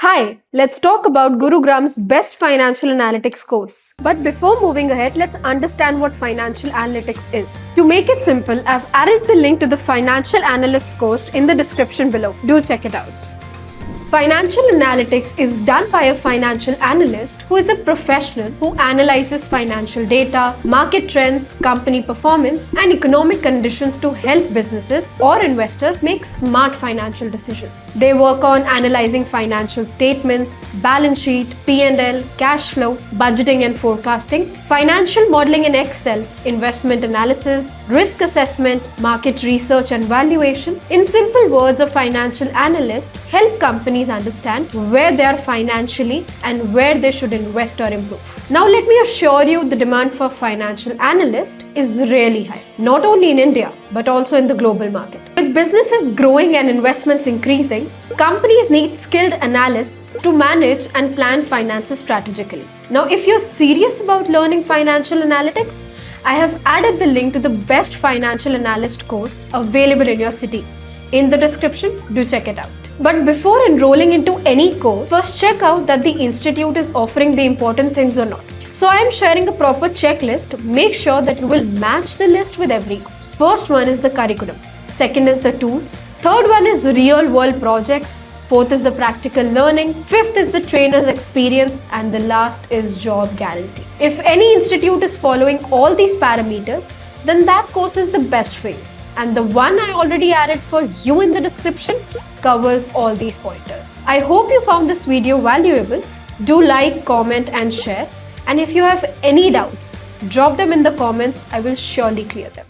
Hi, let's talk about Gurugram's best financial analytics course. But before moving ahead, let's understand what financial analytics is. To make it simple, I've added the link to the Financial Analyst Course in the description below. Do check it out. Financial analytics is done by a financial analyst who is a professional who analyzes financial data, market trends, company performance, and economic conditions to help businesses or investors make smart financial decisions. They work on analyzing financial statements, balance sheet, P&L, cash flow, budgeting and forecasting, financial modeling in Excel, investment analysis, risk assessment, market research and valuation. In simple words, a financial analyst helps companies understand where they are financially and where they should invest or improve. Now let me assure you, the demand for financial analyst is really high, not only in India but also in the global market. With businesses growing and investments increasing, companies need skilled analysts to manage and plan finances strategically. Now if you're serious about learning financial analytics, I have added the link to the best financial analyst course available in your city. In the description, do check it out. But before enrolling into any course, first check out that the institute is offering the important things or not. So I am sharing a proper checklist. Make sure that you will match the list with every course. First one is the curriculum. Second is the tools. Third one is real world projects. Fourth is the practical learning. Fifth is the trainer's experience. And the last is job guarantee. If any institute is following all these parameters, then that course is the best for you. And the one I already added for you in the description covers all these pointers. I hope you found this video valuable. Do like, comment and share. And if you have any doubts, drop them in the comments. I will surely clear them.